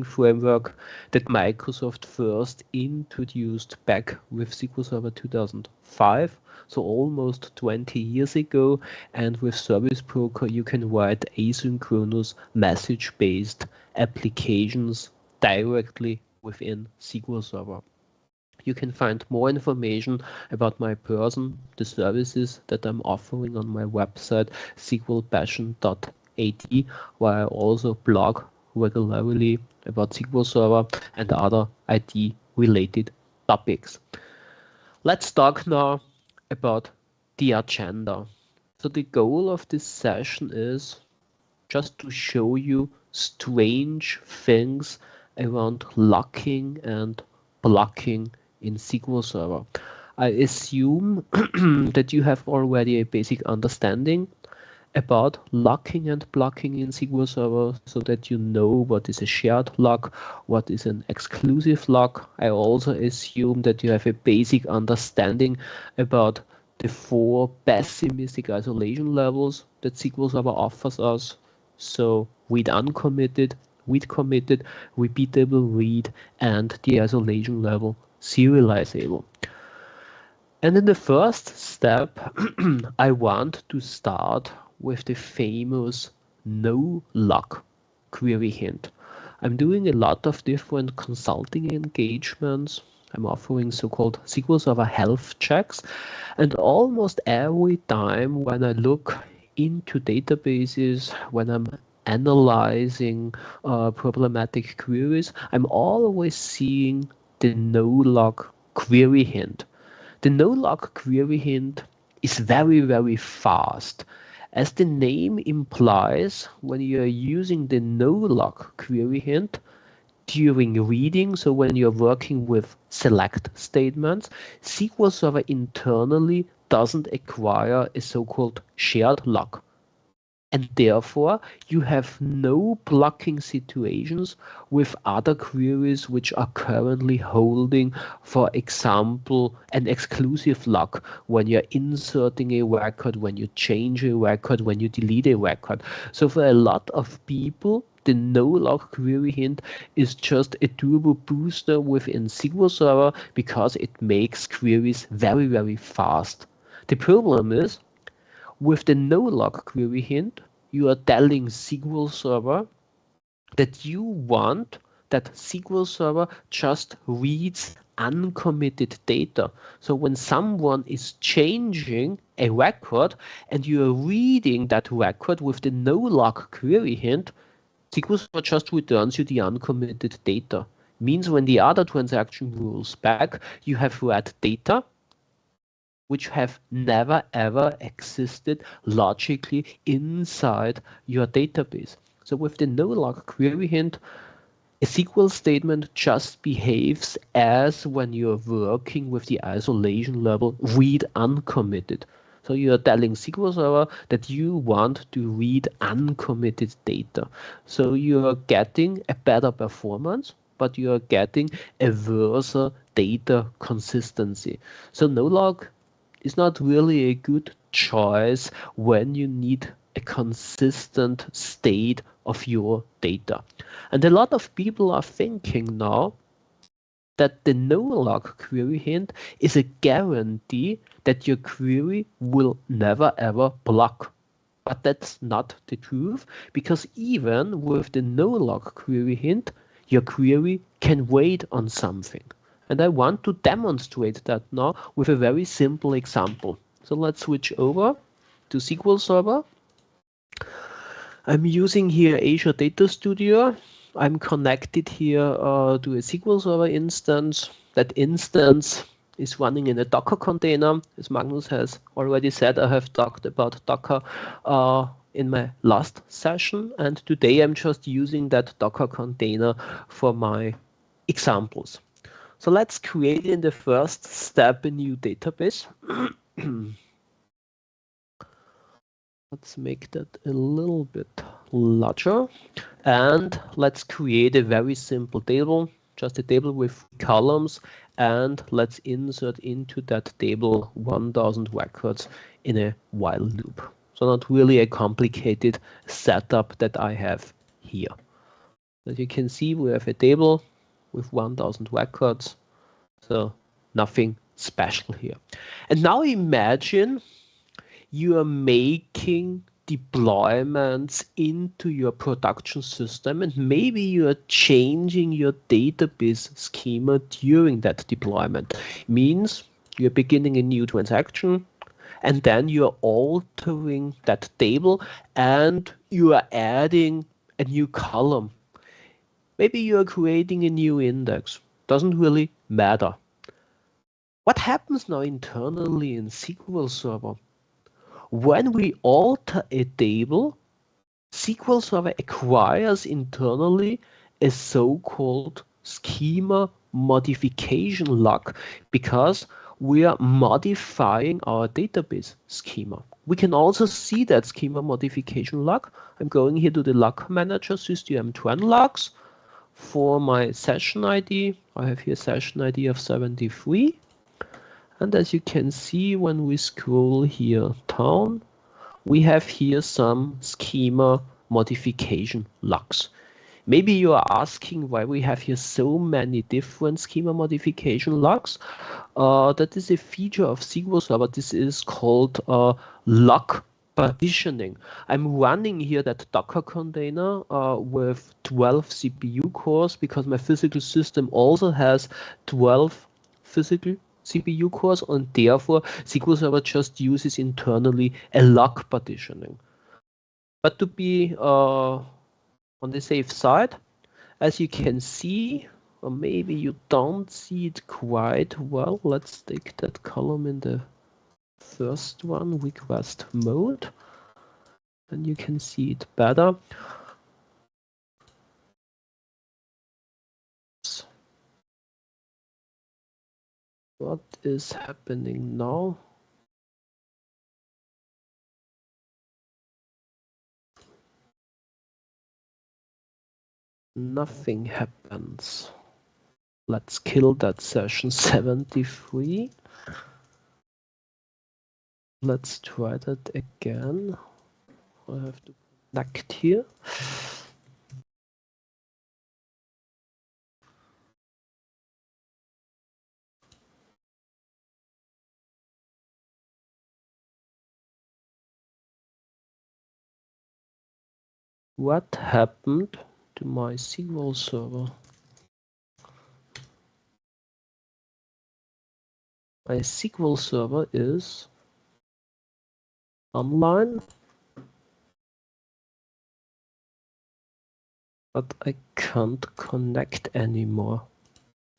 framework that Microsoft first introduced back with SQL Server 2005, so almost 20 years ago. And with Service Broker, you can write asynchronous message-based applications directly within SQL Server. You can find more information about my person, the services that I'm offering on my website, SQLpassion.at, where I also blog regularly about SQL Server and other IT related topics. Let's talk now about the agenda. So the goal of this session is just to show you strange things around locking and blocking in SQL Server. I assume that you have already a basic understanding about locking and blocking in SQL Server, so that you know what is a shared lock, what is an exclusive lock. I also assume that you have a basic understanding about the 4 pessimistic isolation levels that SQL Server offers us. So read uncommitted, read committed, repeatable read, and the isolation level serializable. And in the first step, I want to start with the famous NOLOCK query hint. I'm doing a lot of different consulting engagements. I'm offering so-called SQL Server health checks, and almost every time when I look into databases, when I'm analyzing problematic queries, I'm always seeing the NOLOCK query hint. The NOLOCK query hint is very, very fast. As the name implies, when you are using the NOLOCK query hint during reading, so when you're working with select statements, SQL Server internally doesn't acquire a so-called shared lock. And therefore, you have no blocking situations with other queries which are currently holding, for example, an exclusive lock when you're inserting a record, when you change a record, when you delete a record. So for a lot of people, the NOLOCK query hint is just a turbo booster within SQL Server because it makes queries very, very fast. The problem is, with the NOLOCK query hint, you are telling SQL Server that you want that SQL Server just reads uncommitted data. So when someone is changing a record and you are reading that record with the NOLOCK query hint, SQL Server just returns you the uncommitted data. Means when the other transaction rolls back, you have read data which have never ever existed logically inside your database. So with the NOLOCK query hint, a SQL statement just behaves as when you're working with the isolation level read uncommitted. So you are telling SQL Server that you want to read uncommitted data. So you are getting a better performance, but you are getting a worse data consistency. So NOLOCK is not really a good choice when you need a consistent state of your data. And a lot of people are thinking now that the NOLOCK query hint is a guarantee that your query will never ever block. But that's not the truth, because even with the NOLOCK query hint, your query can wait on something. And I want to demonstrate that now with a very simple example. So let's switch over to SQL Server. I'm using here Azure Data Studio. I'm connected here to a SQL Server instance. That instance is running in a Docker container. As Magnus has already said, I have talked about Docker in my last session, and today I'm just using that Docker container for my examples. So let's create in the first step a new database. Let's make that a little bit larger, and let's create a very simple table, just a table with columns, and let's insert into that table 1000 records in a while loop. So not really a complicated setup that I have here. As you can see, we have a table with 1000 records, so nothing special here. And now imagine you are making deployments into your production system, and maybe you are changing your database schema during that deployment. Means you're beginning a new transaction, and then you're altering that table and you are adding a new column. Maybe you are creating a new index. Doesn't really matter. What happens now internally in SQL Server? When we alter a table, SQL Server acquires internally a so-called schema modification log because we are modifying our database schema. We can also see that schema modification log. I'm going here to the log manager, system logs. For my session ID, I have here session ID of 73. And as you can see, when we scroll here down, we have here some schema modification logs. Maybe you are asking why we have here so many different schema modification logs. That is a feature of SQL Server. This is called log partitioning. I'm running here that Docker container with 12 CPU cores because my physical system also has 12 physical CPU cores, and therefore SQL Server just uses internally a log partitioning. But to be on the safe side, as you can see, or maybe you don't see it quite well, let's take that column in the first one, request mode, and you can see it better. What is happening now? Nothing happens. Let's kill that session 73. Let's try that again. I have to connect here. What happened to my SQL server? My SQL server is online, but I can't connect anymore.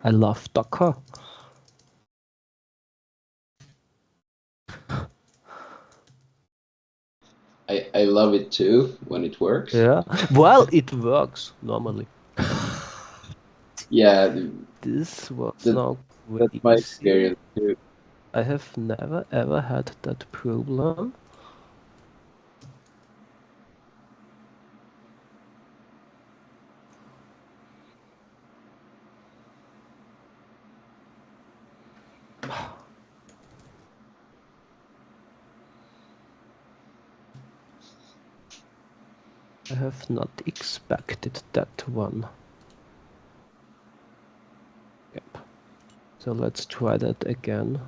I love Docker. I love it too when it works. Yeah, well, it works normally. Yeah, This was that's my crazy. experience too. I have never ever had that problem. I have not expected that one. Yep. So let's try that again.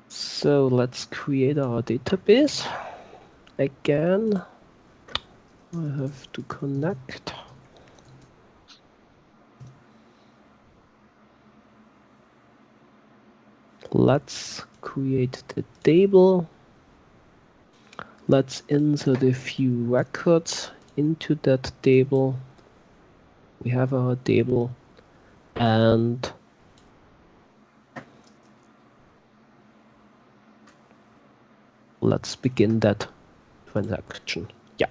So let's create our database. Again, I have to connect. Let's create the table. Let's insert a few records into that table. We have our table, and let's begin that transaction. Yeah,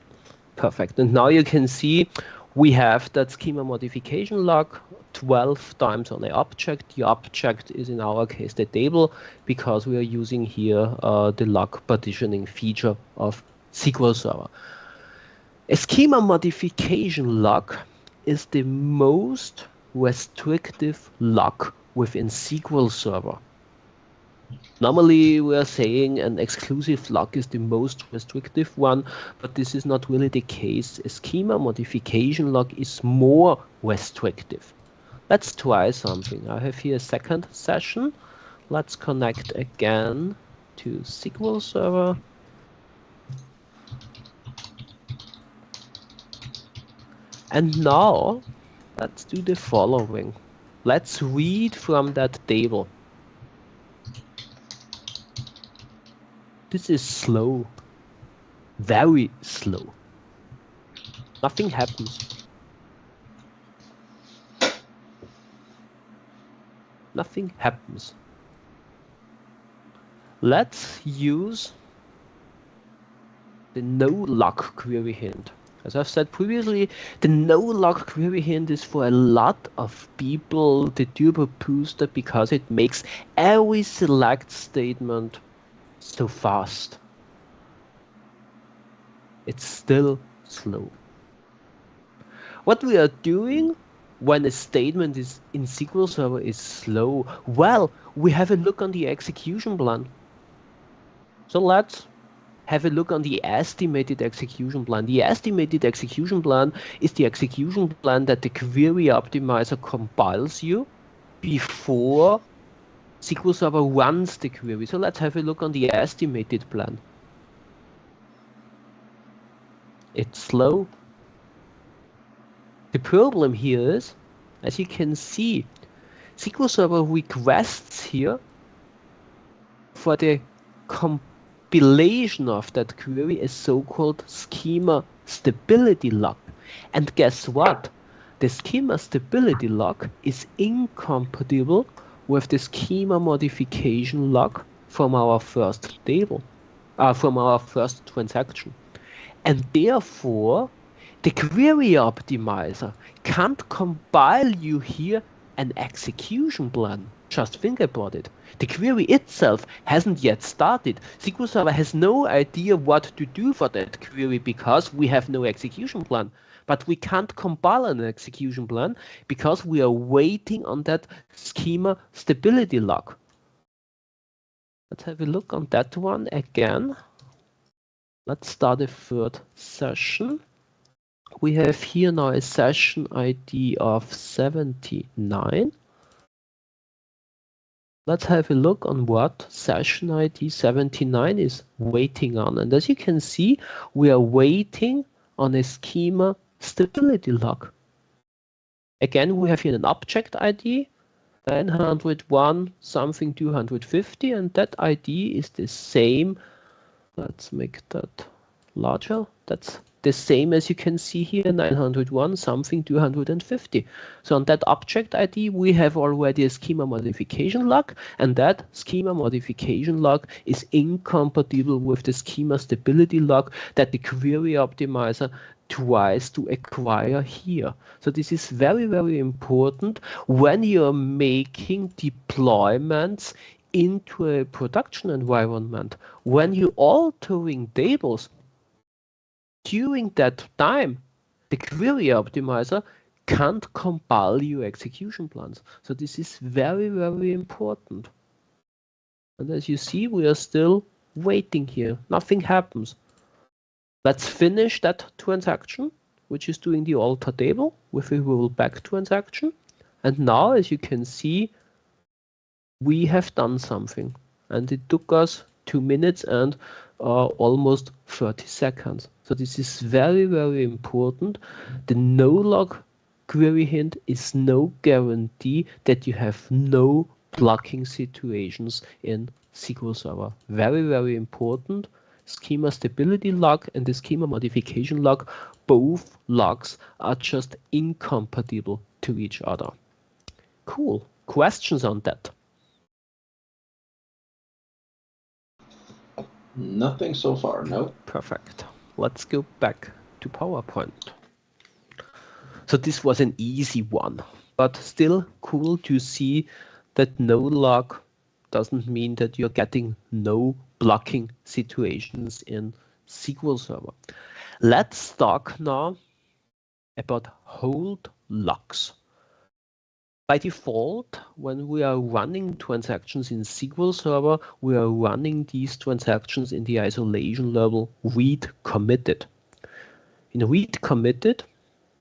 perfect. And now you can see we have that schema modification log 12 times on the object. The object is in our case the table because we are using here the log partitioning feature of SQL Server. A schema modification log is the most restrictive log within SQL Server. Normally, we are saying an exclusive lock is the most restrictive one, but this is not really the case. A schema modification lock is more restrictive. Let's try something. I have here a second session. Let's connect again to SQL Server. And now, let's do the following. Let's read from that table. This is slow. Very slow. Nothing happens. Nothing happens. Let's use the NOLOCK query hint. As I've said previously, the NOLOCK query hint is for a lot of people the turbo booster because it makes every select statement so fast. It's still slow. What we are doing when a statement is in SQL Server is slow, well, we have a look on the execution plan. So let's have a look on the estimated execution plan. The estimated execution plan is the execution plan that the query optimizer compiles you before SQL Server runs the query. So let's have a look on the estimated plan. It's slow. The problem here is, as you can see, SQL Server requests here for the compilation of that query a so-called schema stability lock. And guess what? The schema stability lock is incompatible with the schema modification lock from our first table, from our first transaction. And therefore, the query optimizer can't compile you here an execution plan. Just think about it. The query itself hasn't yet started. SQL Server has no idea what to do for that query because we have no execution plan. But we can't compile an execution plan because we are waiting on that schema stability lock. Let's have a look on that one again. Let's start a third session. We have here now a session ID of 79. Let's have a look on what session ID 79 is waiting on. And as you can see, we are waiting on a schema stability lock. Again, we have here an object ID, 901 something 250, and that ID is the same. Let's make that larger. That's the same as you can see here, 901 something 250. So on that object ID, we have already a schema modification lock, and that schema modification lock is incompatible with the schema stability lock that the query optimizer tries to acquire here. So this is very, very important when you're making deployments into a production environment. When you're altering tables, during that time, the query optimizer can't compile your execution plans. So this is very, very important. And as you see, we are still waiting here. Nothing happens. Let's finish that transaction, which is doing the alter table with a rollback transaction. And now, as you can see, we have done something. And it took us 2 minutes and almost 30 seconds. So this is very, very important. The NOLOCK query hint is no guarantee that you have no blocking situations in SQL Server. Very, very important. Schema stability lock and the schema modification lock, both locks are just incompatible to each other. Cool. Questions on that? Nothing so far, no. Perfect. Let's go back to PowerPoint. So this was an easy one, but still cool to see that NOLOCK doesn't mean that you're getting no blocking situations in SQL Server. Let's talk now about hold locks. By default, when we are running transactions in SQL Server, we are running these transactions in the isolation level read committed. In read committed,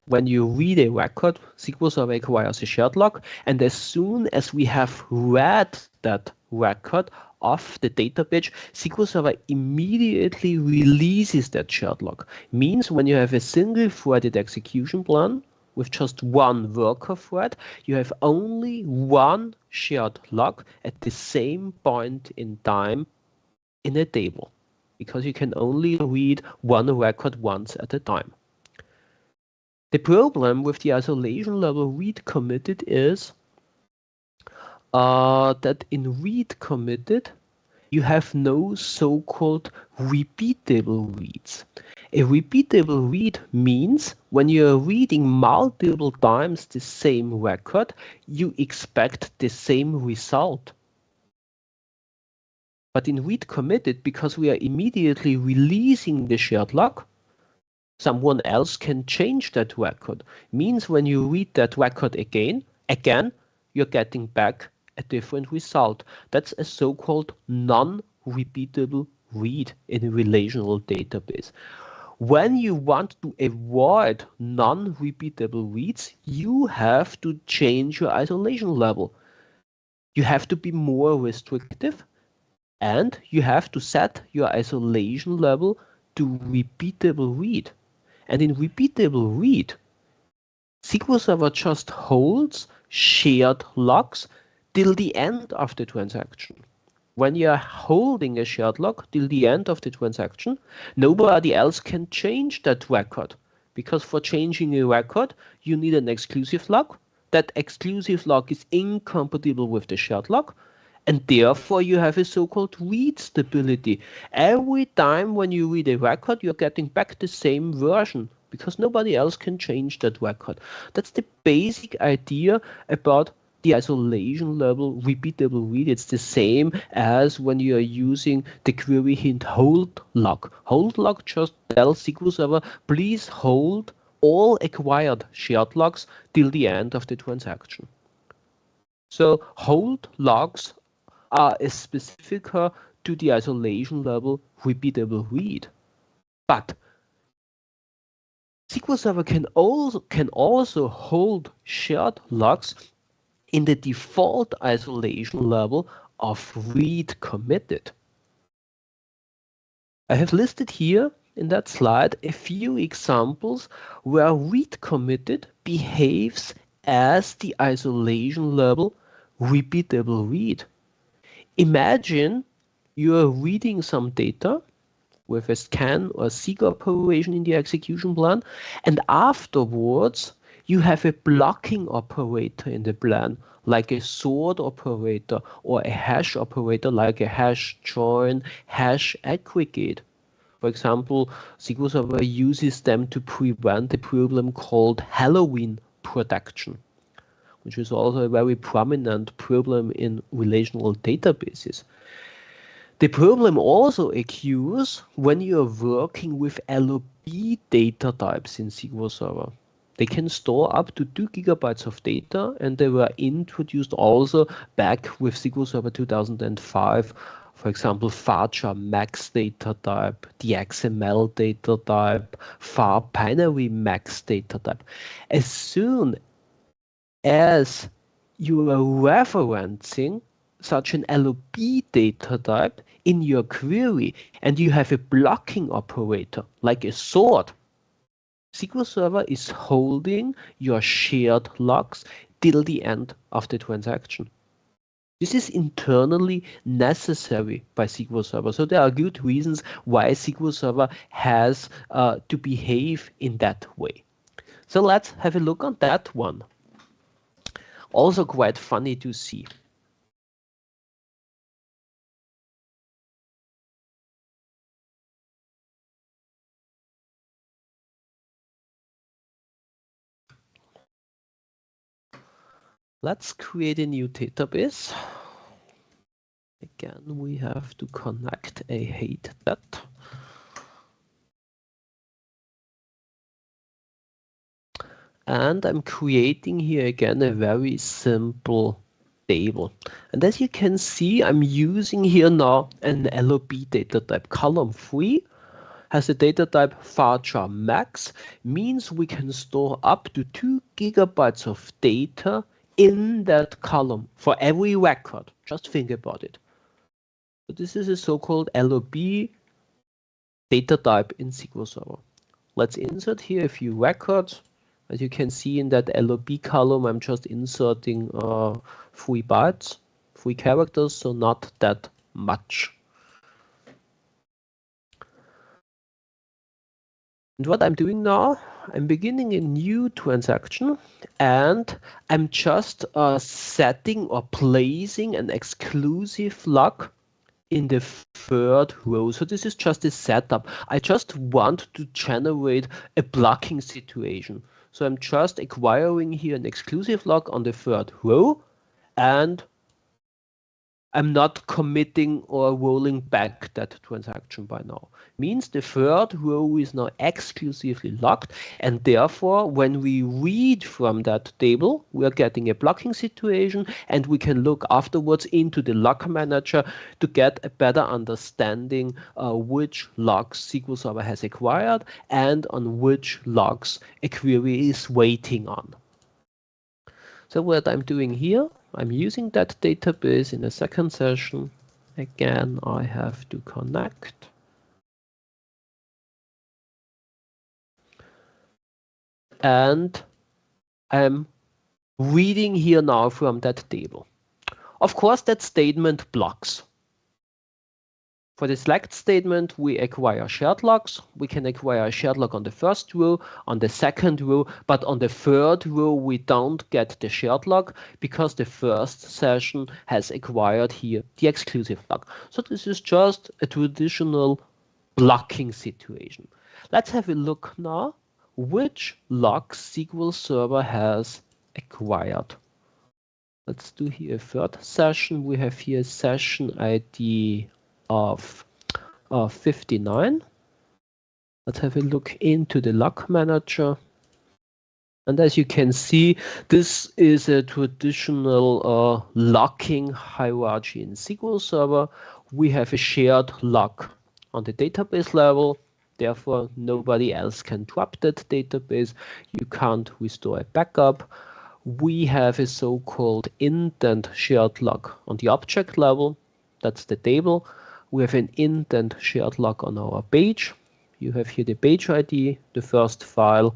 when you read a record, SQL Server acquires a shared lock, and as soon as we have read that record off the data page, SQL Server immediately releases that shared lock. Means when you have a single threaded execution plan with just one worker thread, you have only one shared lock at the same point in time in a table, because you can only read one record once at a time. The problem with the isolation level read committed is that in read committed, you have no so-called repeatable reads. A repeatable read means when you're reading multiple times the same record, you expect the same result. But in read committed, because we are immediately releasing the shared lock, someone else can change that record. Means when you read that record again, you're getting back a different result. That's a so-called non-repeatable read in a relational database. When you want to avoid non-repeatable reads, you have to change your isolation level. You have to be more restrictive, and you have to set your isolation level to repeatable read. And in repeatable read, SQL Server just holds shared locks till the end of the transaction. When you are holding a shared lock till the end of the transaction, nobody else can change that record. Because for changing a record, you need an exclusive lock. That exclusive lock is incompatible with the shared lock, and therefore you have a so-called read stability. Every time when you read a record, you're getting back the same version because nobody else can change that record. That's the basic idea about the isolation level repeatable read. It's the same as when you are using the query hint hold lock. Hold lock just tells SQL Server, please hold all acquired shared locks till the end of the transaction. So hold locks are a specifica to the isolation level repeatable read. But SQL Server can also hold shared locks in the default isolation level of read committed. I have listed here in that slide a few examples where read committed behaves as the isolation level repeatable read. Imagine you are reading some data with a scan or seek operation in the execution plan, and afterwards you have a blocking operator in the plan, like a sort operator or a hash operator, like a hash join, hash aggregate. For example, SQL Server uses them to prevent a problem called Halloween protection, which is also a very prominent problem in relational databases. The problem also occurs when you are working with LOB data types in SQL Server. They can store up to 2 gigabytes of data, and they were introduced also back with SQL Server 2005. For example, varchar max data type, the XML data type, var binary max data type. As soon as you are referencing such an LOB data type in your query and you have a blocking operator like a sort, SQL Server is holding your shared locks till the end of the transaction. This is internally necessary by SQL Server. So there are good reasons why SQL Server has to behave in that way. So let's have a look on that one. Also quite funny to see. Let's create a new database. Again, we have to connect a hate that. And I'm creating here again a very simple table. And as you can see, I'm using here now an LOB data type. Column 3 has a data type varchar max, means we can store up to 2 gigabytes of data in that column for every record. Just think about it. So this is a so-called LOB data type in SQL Server. Let's insert here a few records. As you can see in that LOB column, I'm just inserting 3 bytes, 3 characters, so not that much. And what I'm doing now, I'm beginning a new transaction, and I'm just setting or placing an exclusive lock in the third row. So this is just a setup. I just want to generate a blocking situation. So I'm just acquiring here an exclusive lock on the third row, and I'm not committing or rolling back that transaction by now. Means the third row is now exclusively locked, and therefore when we read from that table, we are getting a blocking situation, and we can look afterwards into the lock manager to get a better understanding which locks SQL Server has acquired and on which locks a query is waiting on. So what I'm doing here, I'm using that database in a second session. Again, I have to connect. And I'm reading here now from that table. Of course, that statement blocks. For the select statement, we acquire shared locks. We can acquire a shared lock on the first row, on the second row, but on the third row, we don't get the shared lock because the first session has acquired here the exclusive lock. So this is just a traditional blocking situation. Let's have a look now which locks SQL Server has acquired. Let's do here a third session. We have here session ID of 59. Let's have a look into the lock manager. And as you can see, this is a traditional locking hierarchy in SQL Server. We have a shared lock on the database level. Therefore, nobody else can drop that database. You can't restore a backup. We have a so-called indent shared lock on the object level. That's the table. We have an indent shared lock on our page. You have here the page ID, the first file.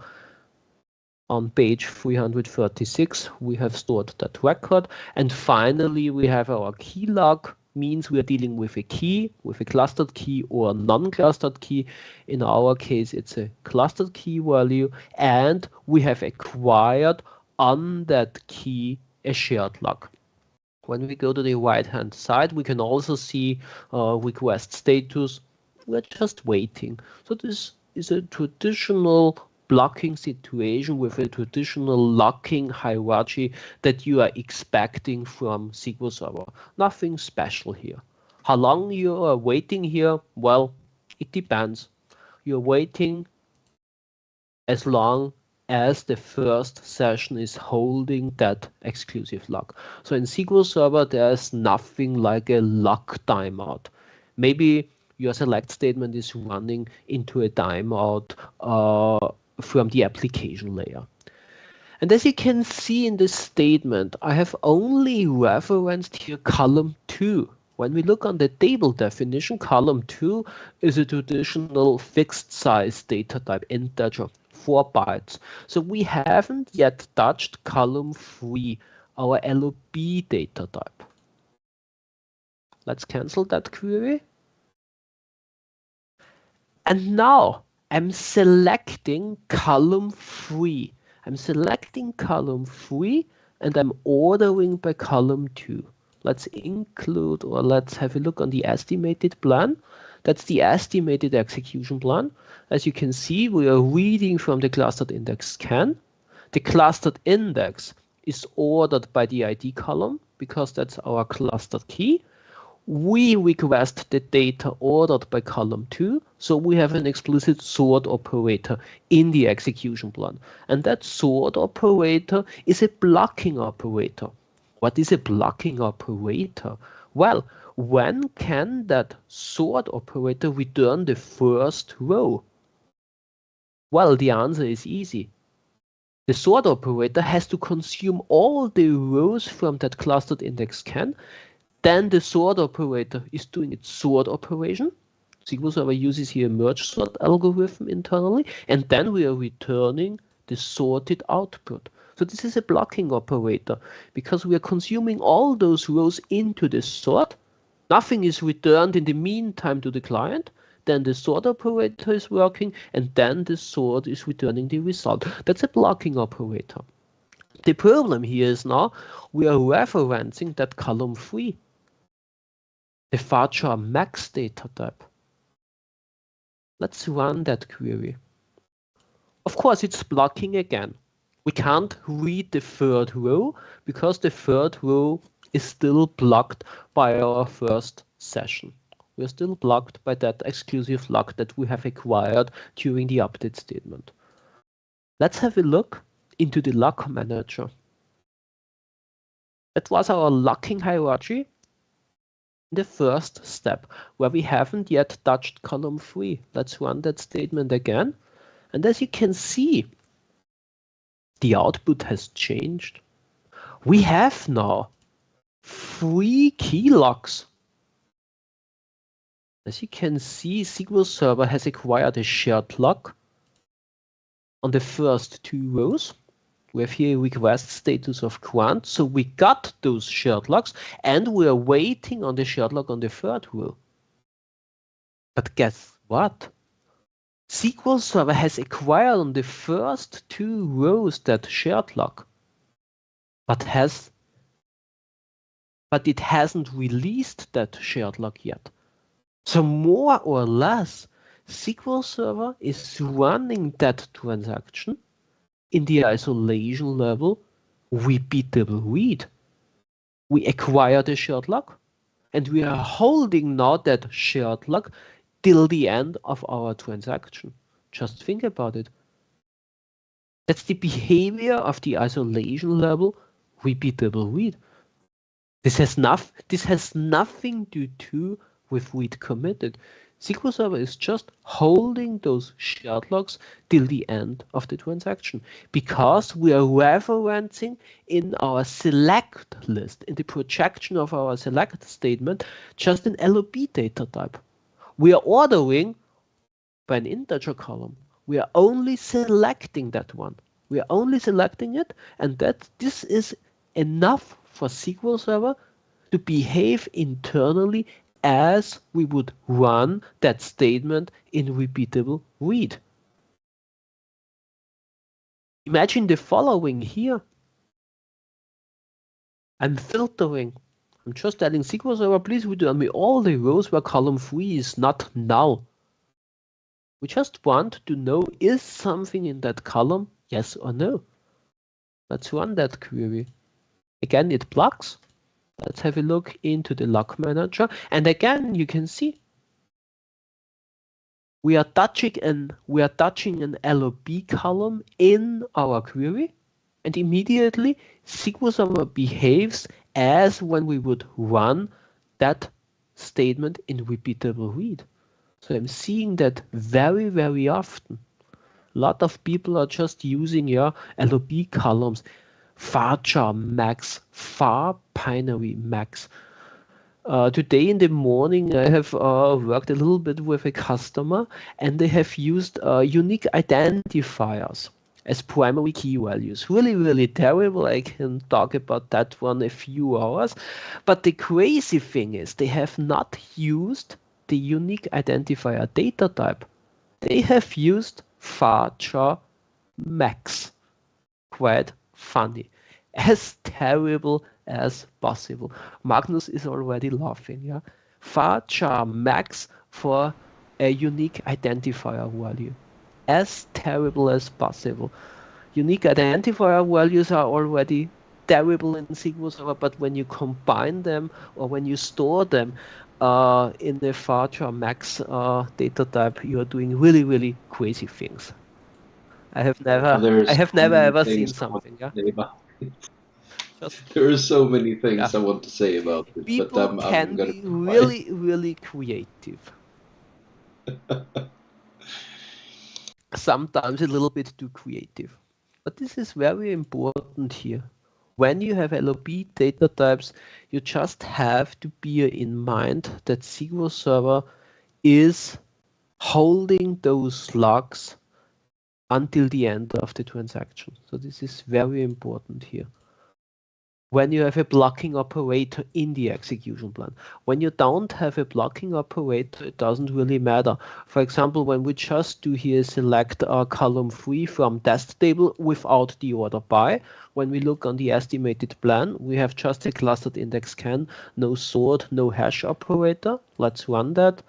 On page 336, we have stored that record. And finally, we have our key lock, means we are dealing with a key, with a clustered key or a non-clustered key. In our case, it's a clustered key value, and we have acquired on that key a shared lock. When we go to the right-hand side, we can also see request status. We're just waiting. So this is a traditional blocking situation with a traditional locking hierarchy that you are expecting from SQL Server. Nothing special here. How long you are waiting here? Well, it depends. You're waiting as long as the first session is holding that exclusive lock. So in SQL Server, there's nothing like a lock timeout. Maybe your select statement is running into a timeout from the application layer. And as you can see in this statement, I have only referenced here column 2. When we look on the table definition, column 2 is a traditional fixed size data type, integer, 4 bytes. So we haven't yet touched column 3, our LOB data type. Let's cancel that query. And now I'm selecting column 3. I'm selecting column 3 and I'm ordering by column 2. Let's include, or let's have a look on the estimated plan. That's the estimated execution plan. As you can see, we are reading from the clustered index scan. The clustered index is ordered by the ID column because that's our clustered key. we request the data ordered by column 2, so we have an explicit sort operator in the execution plan. And that sort operator is a blocking operator. What is a blocking operator? Well, when can that sort operator return the first row? Well, the answer is easy. The sort operator has to consume all the rows from that clustered index scan. Then the sort operator is doing its sort operation. SQL Server uses here a merge sort algorithm internally, and then we are returning the sorted output. So this is a blocking operator because we are consuming all those rows into the sort. Nothing is returned in the meantime to the client. Then the sort operator is working, and then the sort is returning the result. That's a blocking operator. The problem here is now we are referencing that column 3. The varchar max data type. Let's run that query. Of course, it's blocking again. We can't read the third row because the third row is still blocked by our first session. We're still blocked by that exclusive lock that we have acquired during the update statement. Let's have a look into the lock manager. That was our locking hierarchy. The first step where we haven't yet touched column 3. Let's run that statement again. And as you can see, the output has changed. We have now 3 key locks. As you can see, SQL Server has acquired a shared lock on the first 2 rows. We have here a request status of grant, so we got those shared locks and we are waiting on the shared lock on the third row. But guess what? SQL Server has acquired on the first 2 rows that shared lock, but it hasn't released that shared lock yet. So more or less, SQL Server is running that transaction in the isolation level repeatable read. We acquire the shared lock and we are holding now that shared lock till the end of our transaction. Just think about it. That's the behavior of the isolation level repeatable read. This has nothing to do with read committed. SQL Server is just holding those shared locks till the end of the transaction because we are referencing in our select list, in the projection of our select statement, just an LOB data type. We are ordering by an integer column. We are only selecting that one. We are only selecting it, and this is enough for SQL Server to behave internally as we would run that statement in repeatable read. Imagine the following here. I'm filtering. I'm just telling SQL Server, please return me all the rows where column 3 is not null. We just want to know, is something in that column, yes or no? Let's run that query. Again, it blocks. Let's have a look into the lock manager. And again, you can see we are touching an LOB column in our query, and immediately SQL Server behaves as when we would run that statement in repeatable read. So I'm seeing that very, very often. A lot of people are just using LOB columns. Varchar max, var binary max. Today in the morning, I have worked a little bit with a customer, and they have used unique identifiers as primary key values. Really, really terrible. I can talk about that one a few hours. But the crazy thing is they have not used the unique identifier data type. They have used varchar max. Quite funny, as terrible as possible. Magnus is already laughing. Yeah, varchar max for a unique identifier value, as terrible as possible. Unique identifier values are already terrible in SQL Server, but when you combine them or when you store them in the varchar max data type, you are doing really, really crazy things. I have never ever seen something. Yeah, just There are so many yeah. things I want to say about it, but People I'm can gonna be be quiet. really, really creative. Sometimes a little bit too creative. But this is very important here. When you have LOB data types, you just have to bear in mind that SQL Server is holding those logs until the end of the transaction. So this is very important here. When you have a blocking operator in the execution plan. When you don't have a blocking operator, it doesn't really matter. For example, when we just do here select column 3 from test table without the order by, when we look on the estimated plan, we have just a clustered index scan, no sort, no hash operator. Let's run that.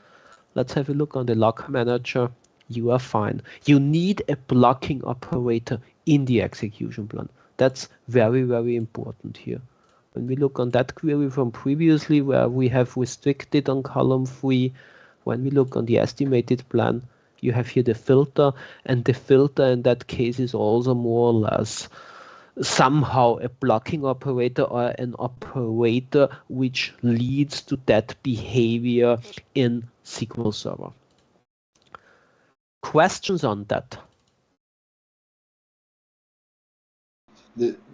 Let's have a look on the log manager. You are fine. You need a blocking operator in the execution plan. That's very, very important here. When we look on that query from previously where we have restricted on column 3, when we look on the estimated plan, you have here the filter, and the filter in that case is also more or less somehow a blocking operator or an operator which leads to that behavior in SQL Server. Questions on that?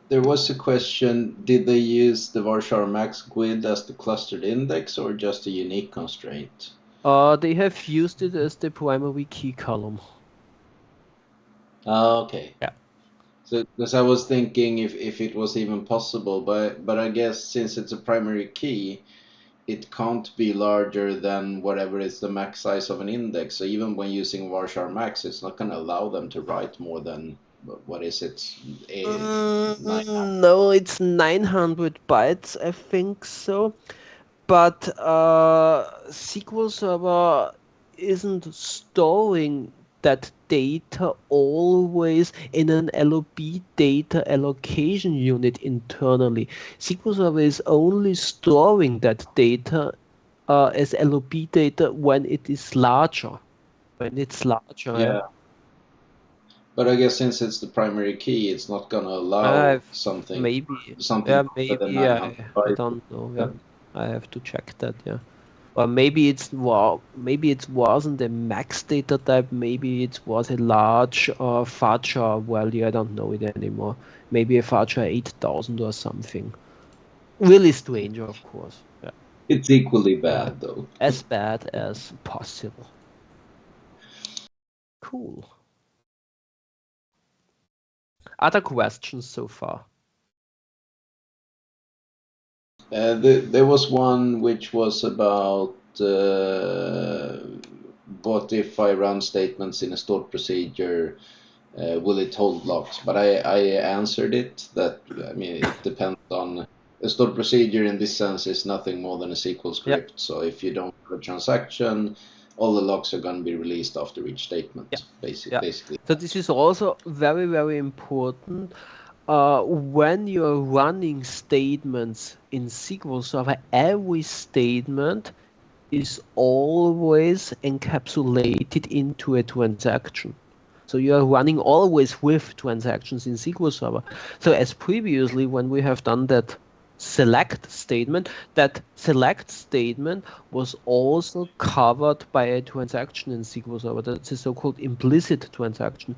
There was a question, did they use the varchar max GUID as the clustered index or just a unique constraint? They have used it as the primary key column. Okay. Yeah. So, because I was thinking if it was even possible, but I guess since it's a primary key, it can't be larger than whatever is the max size of an index. So even when using varchar max, it's not going to allow them to write more than, what is it? 900. No, it's 900 bytes, I think so. But SQL Server isn't storing that data always in an LOB data allocation unit internally. SQL Server is only storing that data as LOB data when it is larger. When it's larger, yeah. Yeah. But I guess since it's the primary key, it's not going to allow I've something maybe, something yeah, other than maybe 900 I bytes. don't know. Yeah, I have to check that. Yeah. Or maybe maybe it wasn't a max data type. Maybe it was a large varchar value. I don't know it anymore. Maybe a varchar 8000 or something. Really strange, of course. Yeah. It's equally Yeah. bad though. As bad as possible. Cool. Other questions so far? There was one which was about what if I run statements in a stored procedure, will it hold locks? But I answered it that, I mean, it depends on a stored procedure in this sense is nothing more than a SQL Yeah. script. So if you don't have a transaction, all the locks are going to be released after each statement, Yeah. basically. So this is also very, very important. When you're running statements in SQL Server, every statement is always encapsulated into a transaction. So you are running always with transactions in SQL Server. So as previously, when we have done that select statement was also covered by a transaction in SQL Server. That's a so-called implicit transaction.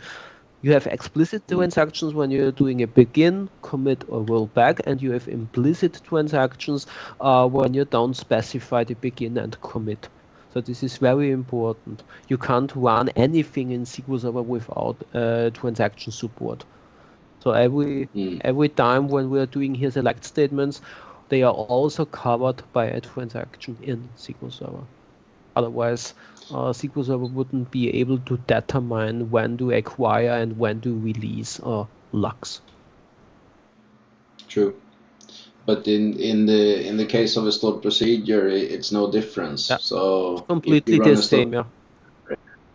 You have explicit transactions when you're doing a begin, commit, or rollback, and you have implicit transactions when you don't specify the begin and commit. So this is very important. You can't run anything in SQL Server without transaction support. So every time when we are doing here select statements, they are also covered by a transaction in SQL Server. Otherwise, SQL Server wouldn't be able to determine when to acquire and when to release locks. True. But in the case of a stored procedure, it's no difference. Yeah, So if you completely run the a stored same. Yeah.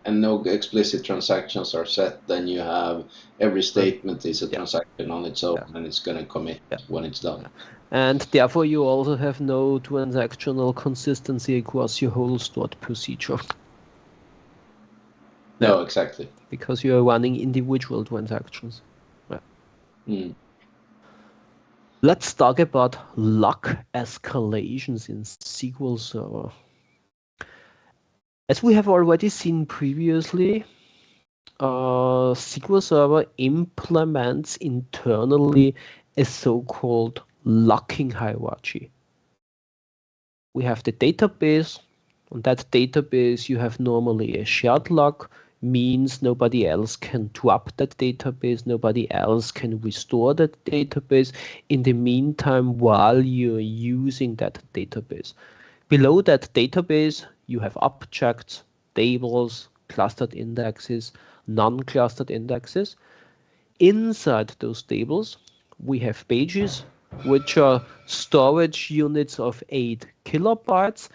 and no explicit transactions are set, then you have every statement is a transaction on its own, and it's going to commit when it's done. And therefore, you also have no transactional consistency across your whole stored procedure. No, exactly. Because you are running individual transactions. Let's talk about lock escalations in SQL Server. As we have already seen previously, SQL Server implements internally a so-called locking hierarchy. We have the database. On that database, you have normally a shared lock, means nobody else can drop that database, nobody else can restore that database in the meantime while you're using that database. Below that database, you have objects, tables, clustered indexes, non-clustered indexes. Inside those tables, we have pages, which are storage units of 8 kilobytes.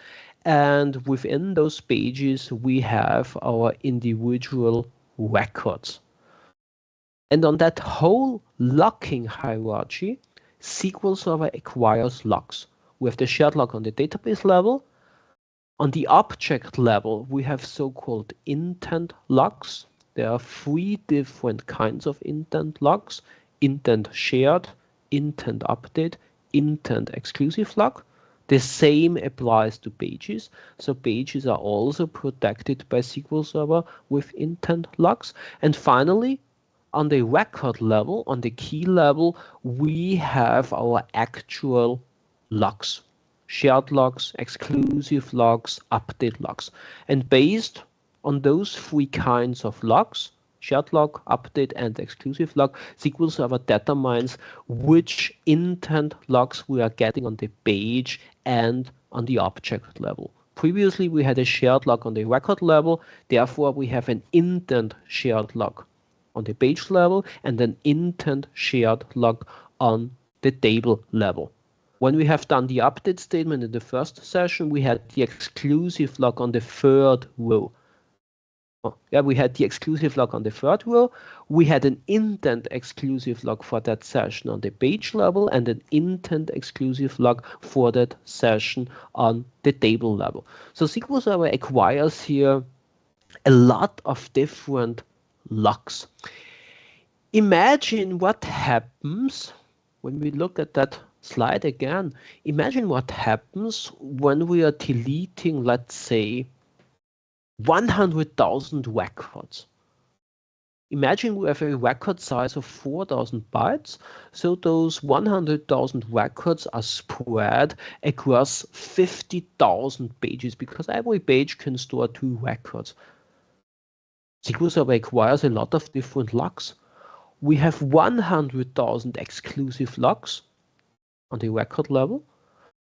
And within those pages, we have our individual records. And on that whole locking hierarchy, SQL Server acquires locks. We have the shared lock on the database level. On the object level, we have so-called intent locks. There are 3 different kinds of intent locks: intent shared, intent update, intent exclusive lock. The same applies to pages. So pages are also protected by SQL Server with intent locks. And finally, on the record level, on the key level, we have our actual locks. Shared locks, exclusive locks, update locks. And based on those 3 kinds of locks, shared lock, update, and exclusive lock, SQL Server determines which intent locks we are getting on the page and on the object level. Previously, we had a shared lock on the record level. Therefore, we have an intent shared lock on the page level and an intent shared lock on the table level. When we have done the update statement in the first session, we had the exclusive lock on the third row. We had the exclusive lock on the third row. We had an intent exclusive lock for that session on the page level and an intent exclusive lock for that session on the table level. So SQL Server acquires here a lot of different locks. Imagine what happens when we look at that slide again. Imagine what happens when we are deleting, let's say, 100,000 records. Imagine we have a record size of 4,000 bytes, so those 100,000 records are spread across 50,000 pages, because every page can store 2 records. SQL Server acquires a lot of different locks. We have 100,000 exclusive locks on the record level.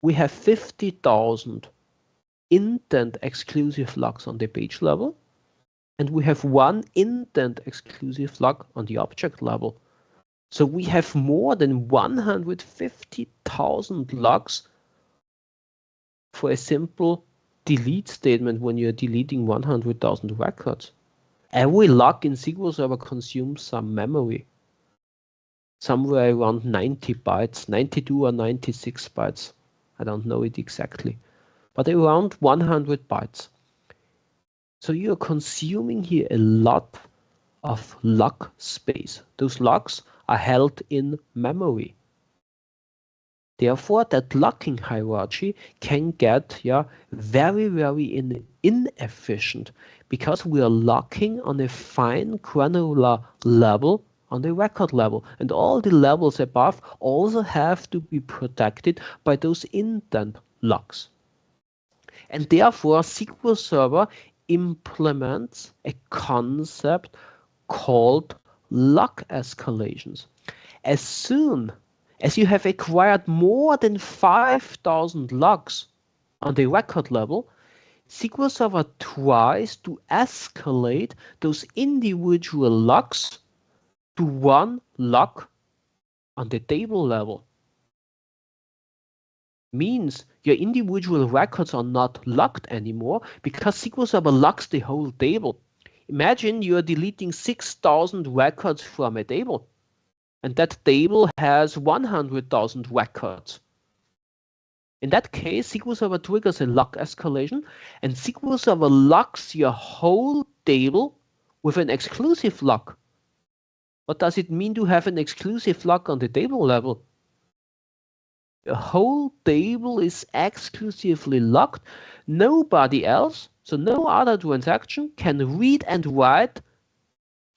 We have 50,000 intent exclusive locks on the page level, and we have 1 intent exclusive lock on the object level. So we have more than 150,000 locks for a simple delete statement when you're deleting 100,000 records. Every lock in SQL Server consumes some memory, somewhere around 90 bytes, 92 or 96 bytes. I don't know it exactly, but around 100 bytes. So you're consuming here a lot of lock space. Those locks are held in memory. Therefore, that locking hierarchy can get very, very inefficient, because we are locking on a fine granular level on the record level, and all the levels above also have to be protected by those intent locks. And therefore, SQL Server implements a concept called lock escalations. As soon as you have acquired more than 5,000 locks on the record level, SQL Server tries to escalate those individual locks to 1 lock on the table level. Means your individual records are not locked anymore, because SQL Server locks the whole table. Imagine you are deleting 6,000 records from a table, and that table has 100,000 records. In that case, SQL Server triggers a lock escalation, and SQL Server locks your whole table with an exclusive lock. What does it mean to have an exclusive lock on the table level? The whole table is exclusively locked. Nobody else, so no other transaction, can read and write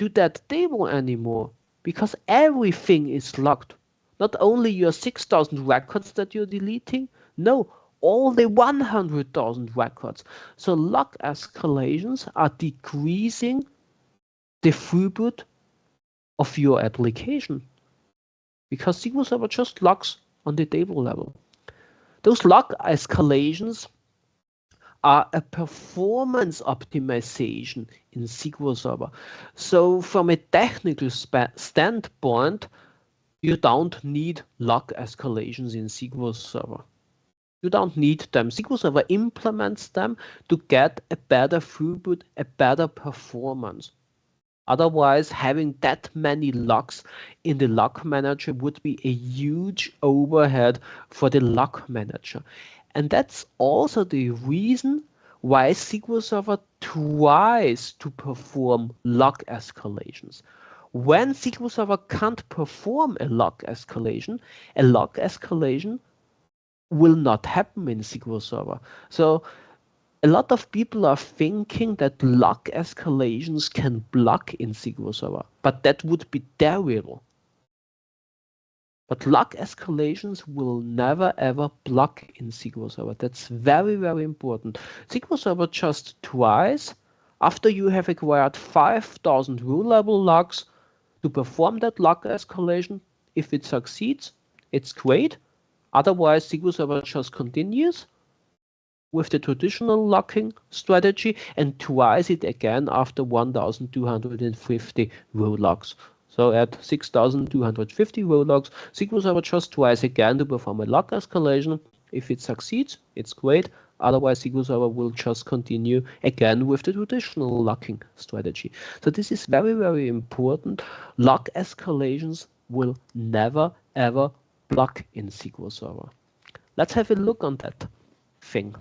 to that table anymore, because everything is locked. Not only your 6,000 records that you're deleting, no, all the 100,000 records. So lock escalations are decreasing the throughput of your application, because SQL Server just locks on the table level. Those lock escalations are a performance optimization in SQL Server. So from a technical standpoint, you don't need lock escalations in SQL Server. You don't need them. SQL Server implements them to get a better throughput, a better performance. Otherwise, having that many locks in the lock manager would be a huge overhead for the lock manager. And that's also the reason why SQL Server tries to perform lock escalations. When SQL Server can't perform a lock escalation will not happen in SQL Server. So a lot of people are thinking that lock escalations can block in SQL Server, but that would be terrible. But lock escalations will never ever block in SQL Server. That's very, very important. SQL Server just twice, after you have acquired 5,000 row level locks, to perform that lock escalation. If it succeeds, it's great. Otherwise, SQL Server just continues with the traditional locking strategy and tries it again after 1,250 row locks. So at 6,250 row locks, SQL Server just tries again to perform a lock escalation. If it succeeds, it's great. Otherwise, SQL Server will just continue again with the traditional locking strategy. So this is very, very important. Lock escalations will never, ever block in SQL Server. Let's have a look on that thing.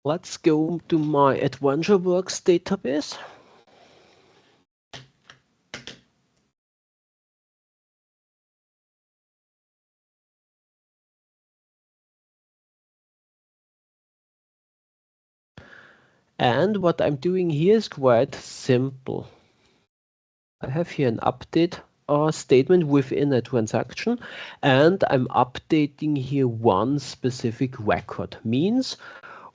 Let's go to my AdventureWorks database. And what I'm doing here is quite simple. I have here an update statement within a transaction, and I'm updating here one specific record. Means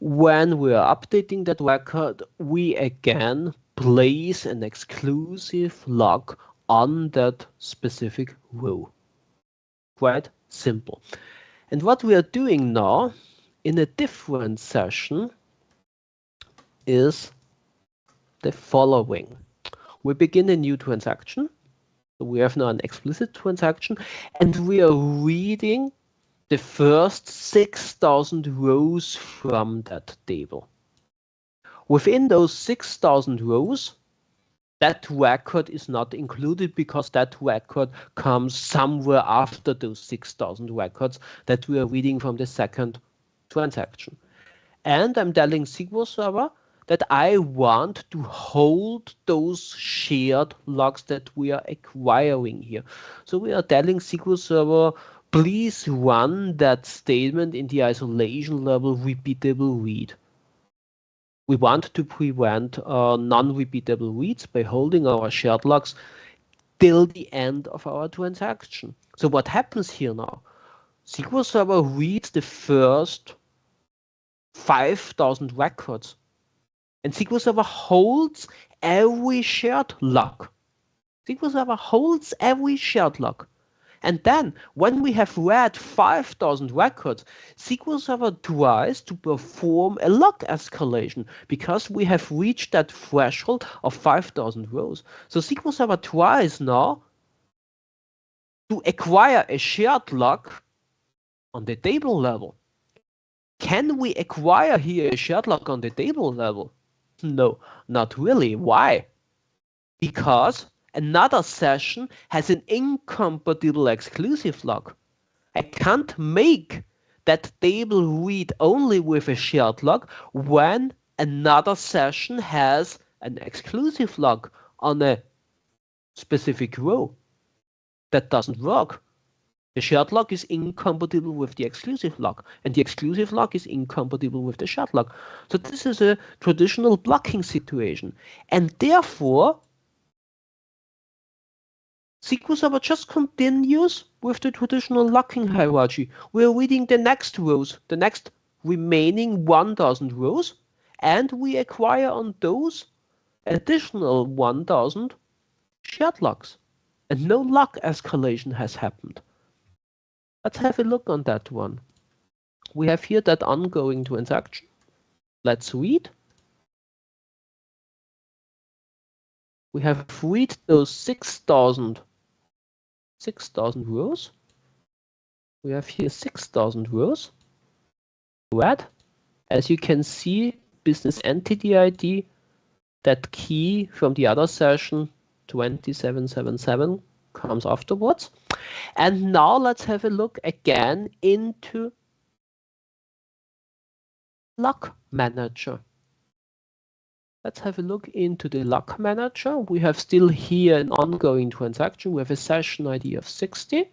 when we are updating that record, we again place an exclusive lock on that specific row. Quite simple. And what we are doing now in a different session is the following. We begin a new transaction. So we have now an explicit transaction, and we are reading the first 6,000 rows from that table. Within those 6,000 rows, that record is not included because that record comes somewhere after those 6,000 records that we are reading from the second transaction. And I'm telling SQL Server that I want to hold those shared logs that we are acquiring here. So we are telling SQL Server, please run that statement in the isolation level repeatable read. We want to prevent non-repeatable reads by holding our shared logs till the end of our transaction. So what happens here now? SQL Server reads the first 5,000 records, and SQL Server holds every shared log. SQL Server holds every shared log. And then, when we have read 5,000 records, SQL Server tries to perform a lock escalation because we have reached that threshold of 5,000 rows. So SQL Server tries now to acquire a shared lock on the table level. Can we acquire here a shared lock on the table level? No, not really. Why? Because another session has an incompatible exclusive lock. I can't make that table read only with a shared lock when another session has an exclusive lock on a specific row. That doesn't work. The shared lock is incompatible with the exclusive lock, and the exclusive lock is incompatible with the shared lock. So this is a traditional blocking situation, and therefore SQL Server just continues with the traditional locking hierarchy. We're reading the next rows, the next remaining 1,000 rows, and we acquire on those additional 1,000 shared locks. And no lock escalation has happened. Let's have a look on that one. We have here that ongoing transaction. Let's read. We have read those 6,000 rows. We have here 6,000 rows. Read. As you can see, business entity ID, that key from the other session, 2777, comes afterwards. And now let's have a look again into lock manager. Let's have a look into the lock manager. We have still here an ongoing transaction. We have a session ID of 60.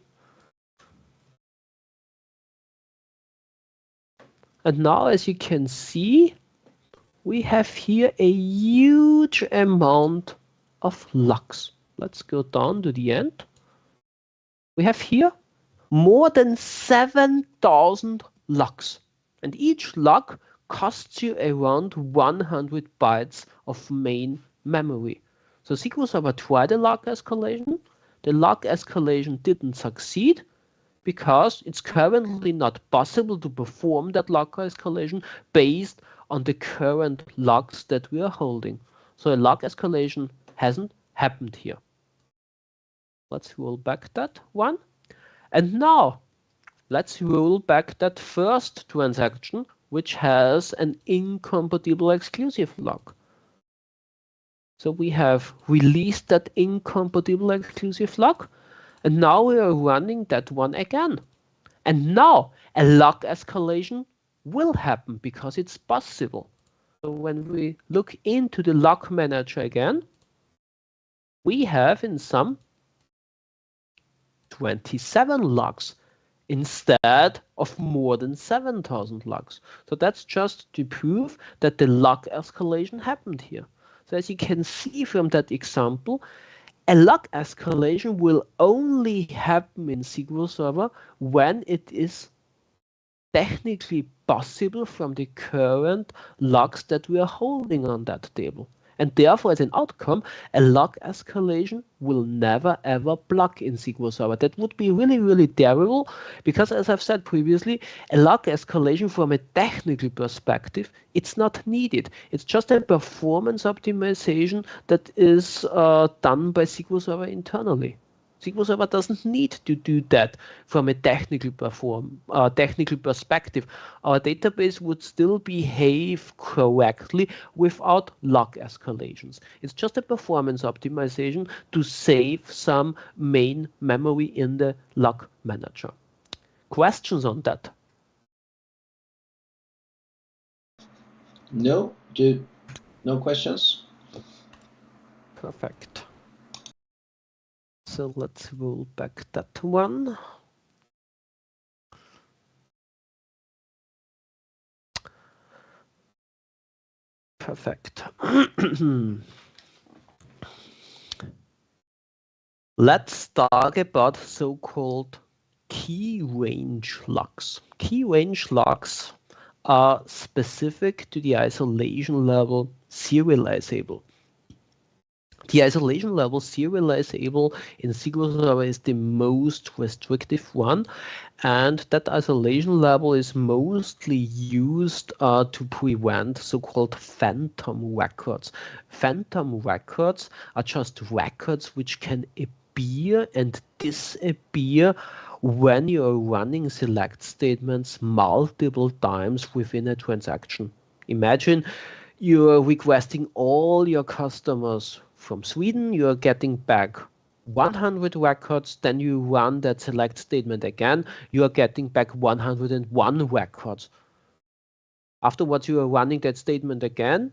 And now, as you can see, we have here a huge amount of locks. Let's go down to the end. We have here more than 7,000 locks. And each lock costs you around 100 bytes of main memory. So SQL Server tried a lock escalation. The lock escalation didn't succeed because it's currently not possible to perform that lock escalation based on the current locks that we are holding. So a lock escalation hasn't happened here. Let's roll back that one. And now let's roll back that first transaction, which has an incompatible exclusive lock. So we have released that incompatible exclusive lock, and now we are running that one again. And now a lock escalation will happen because it's possible. So when we look into the lock manager again, we have in sum 27 locks instead of more than 7,000 locks. So that's just to prove that the lock escalation happened here. So as you can see from that example, a lock escalation will only happen in SQL Server when it is technically possible from the current locks that we are holding on that table. And therefore, as an outcome, a lock escalation will never ever block in SQL Server. That would be really, really terrible because, as I've said previously, a lock escalation from a technical perspective, it's not needed. It's just a performance optimization that is done by SQL Server internally. SQL Server doesn't need to do that from a technical perspective. Our database would still behave correctly without lock escalations. It's just a performance optimization to save some main memory in the lock manager. Questions on that? No, no questions. Perfect. So let's roll back that one. Perfect. Let's talk about so-called key range locks. Key range locks are specific to the isolation level serializable. The isolation level serializable in SQL Server is the most restrictive one, and that isolation level is mostly used to prevent so-called phantom records. Phantom records are just records which can appear and disappear when you're running select statements multiple times within a transaction. Imagine you're requesting all your customers from Sweden, you're getting back 100 records, then you run that select statement again, you are getting back 101 records. Afterwards, you are running that statement again,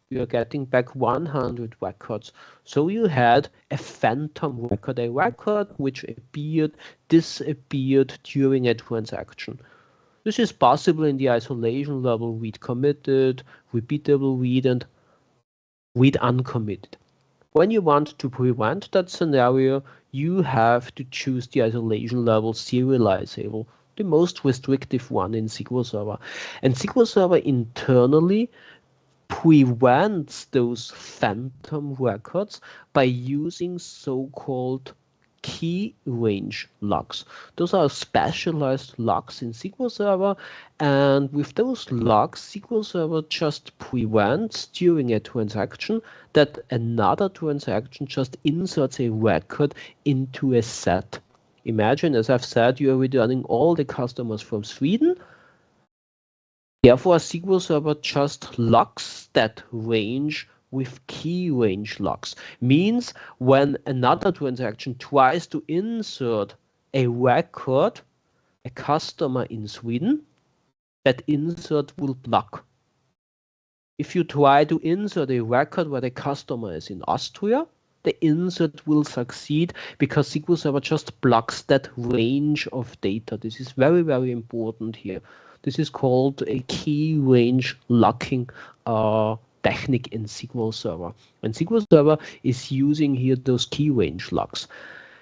you are getting back 100 records. So you had a phantom record, a record which appeared, disappeared during a transaction. This is possible in the isolation level read committed, repeatable read, and read uncommitted. When you want to prevent that scenario, you have to choose the isolation level serializable, the most restrictive one in SQL Server. And SQL Server internally prevents those phantom records by using so-called key range locks. Those are specialized locks in SQL Server, and with those locks, SQL Server just prevents during a transaction that another transaction just inserts a record into a set. Imagine, as I've said, you are returning all the customers from Sweden. Therefore, SQL Server just locks that range with key range locks. Means when another transaction tries to insert a record, a customer in Sweden, that insert will block. If you try to insert a record where the customer is in Austria, the insert will succeed because SQL Server just blocks that range of data. This is very, very important here. This is called a key range locking technique in SQL Server. And SQL Server is using here those key range locks.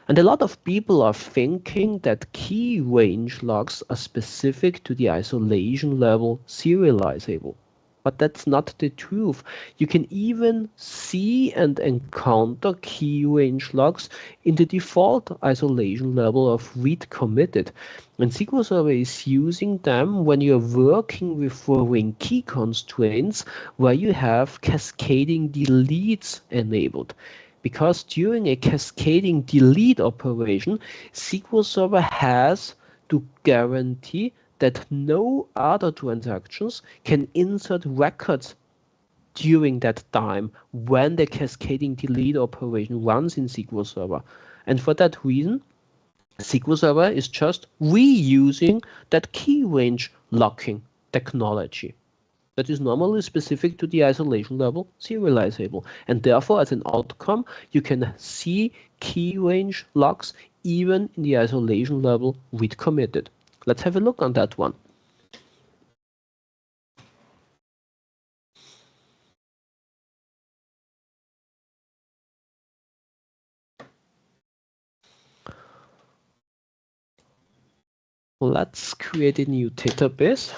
And a lot of people are thinking that key range locks are specific to the isolation level serializable. But that's not the truth. You can even see and encounter key range locks in the default isolation level of read committed. And SQL Server is using them when you're working with foreign key constraints where you have cascading deletes enabled. Because during a cascading delete operation, SQL Server has to guarantee that no other transactions can insert records during that time when the cascading delete operation runs in SQL Server. And for that reason, SQL Server is just reusing that key range locking technology that is normally specific to the isolation level serializable. And therefore, as an outcome, you can see key range locks even in the isolation level read committed. Let's have a look on that one. Let's create a new database.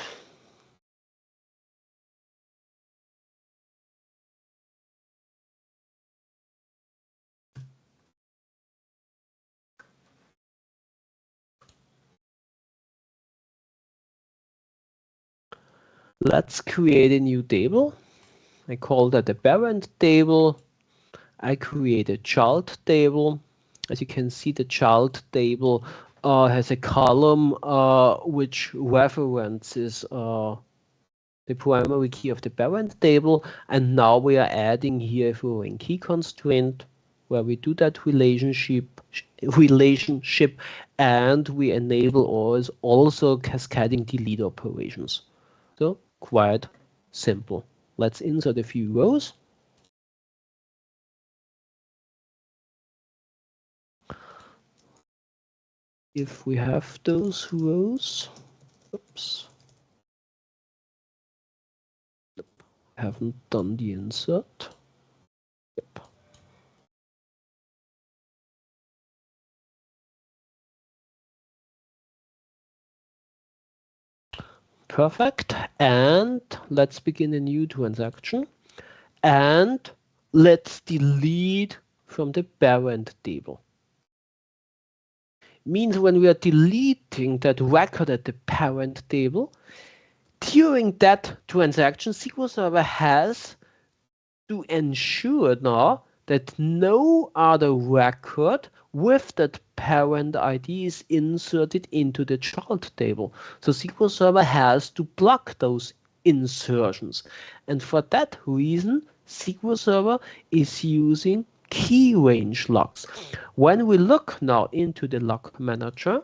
Let's create a new table. I call that a parent table. I create a child table. As you can see, the child table has a column which references the primary key of the parent table, and now we are adding here a foreign key constraint where we do that relationship, and we enable also cascading delete operations. So quite simple. Let's insert a few rows. If we have those rows, oops, haven't done the insert. Yep. Perfect. And let's begin a new transaction. And let's delete from the parent table. Means when we are deleting that record at the parent table, during that transaction, SQL Server has to ensure now that no other record with that parent ID is inserted into the child table. So SQL Server has to block those insertions. And for that reason, SQL Server is using key range locks. When we look now into the lock manager,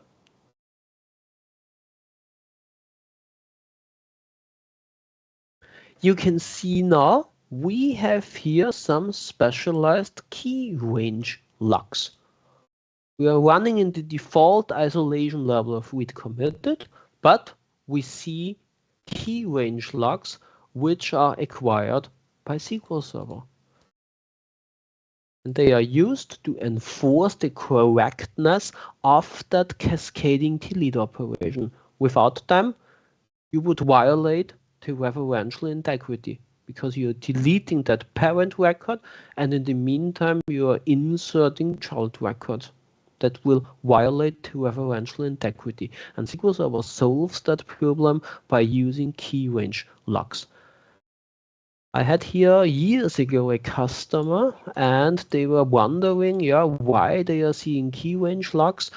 you can see now we have here some specialized key range locks. We are running in the default isolation level of read committed, but we see key range locks which are acquired by SQL Server. And they are used to enforce the correctness of that cascading delete operation. Without them, you would violate the referential integrity because you're deleting that parent record, and in the meantime, you are inserting child records that will violate the referential integrity. And SQL Server solves that problem by using key range locks. I had here years ago a customer, and they were wondering, why they are seeing key range locks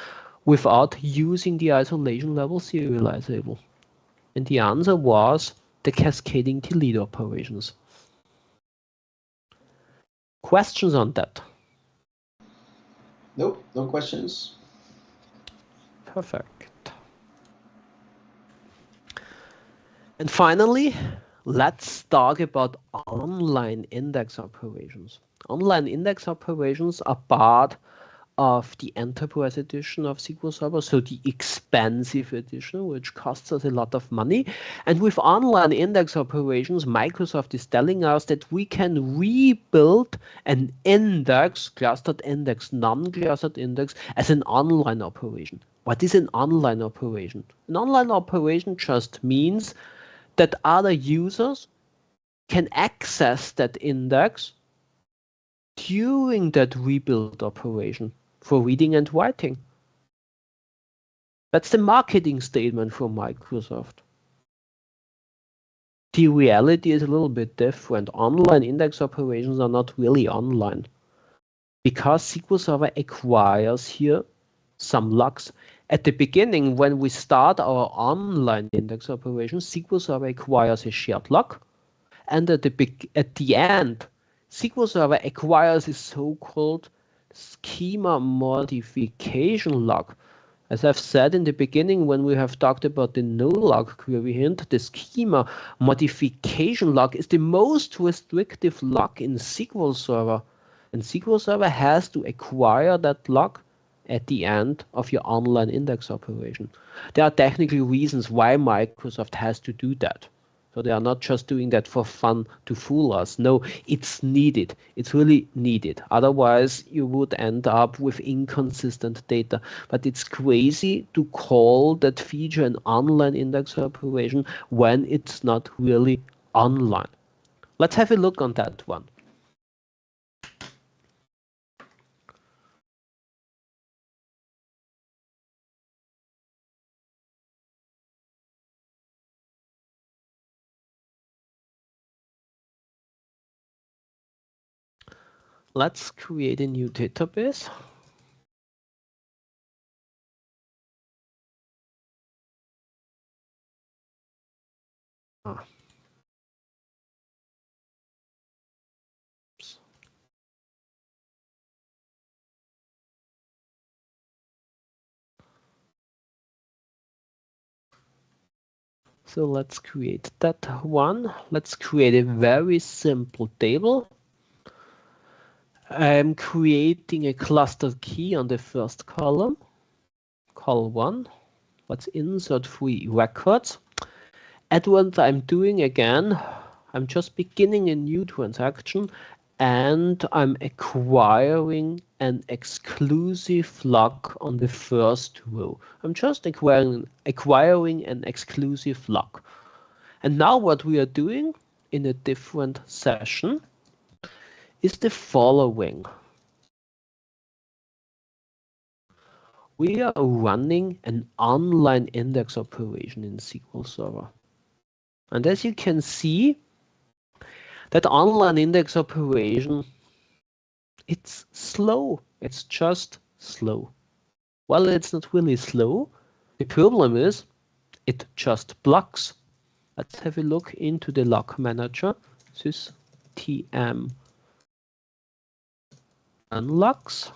without using the isolation level serializable. And the answer was the cascading delete operations. Questions on that? Nope, no questions. Perfect. And finally, let's talk about online index operations. Online index operations are part of the Enterprise edition of SQL Server, so the expensive edition, which costs us a lot of money. And with online index operations, Microsoft is telling us that we can rebuild an index, clustered index, non-clustered index, as an online operation. What is an online operation? An online operation just means that other users can access that index during that rebuild operation for reading and writing. That's the marketing statement from Microsoft. The reality is a little bit different. Online index operations are not really online because SQL Server acquires here some locks. At the beginning, when we start our online index operation, SQL Server acquires a shared lock, and at the end, SQL Server acquires a so-called schema modification lock. As I've said in the beginning, when we have talked about the NOLOCK query hint, the schema modification lock is the most restrictive lock in SQL Server. And SQL Server has to acquire that lock at the end of your online index operation. There are technical reasons why Microsoft has to do that. So they are not just doing that for fun to fool us. No, it's needed. It's really needed. Otherwise, you would end up with inconsistent data. But it's crazy to call that feature an online index operation when it's not really online. Let's have a look on that one. Let's create a new database. So let's create that one. Let's create a very simple table. I'm creating a cluster key on the first column, col 1. Let's insert 3 records. And what I'm doing again, I'm just beginning a new transaction and I'm acquiring an exclusive lock on the first row. I'm just acquiring an exclusive lock. And now what we are doing in a different session is the following. We are running an online index operation in SQL Server. And as you can see, that online index operation, it's slow. It's just slow. Well, it's not really slow. The problem is it just blocks. Let's have a look into the log manager. This tm unlocks.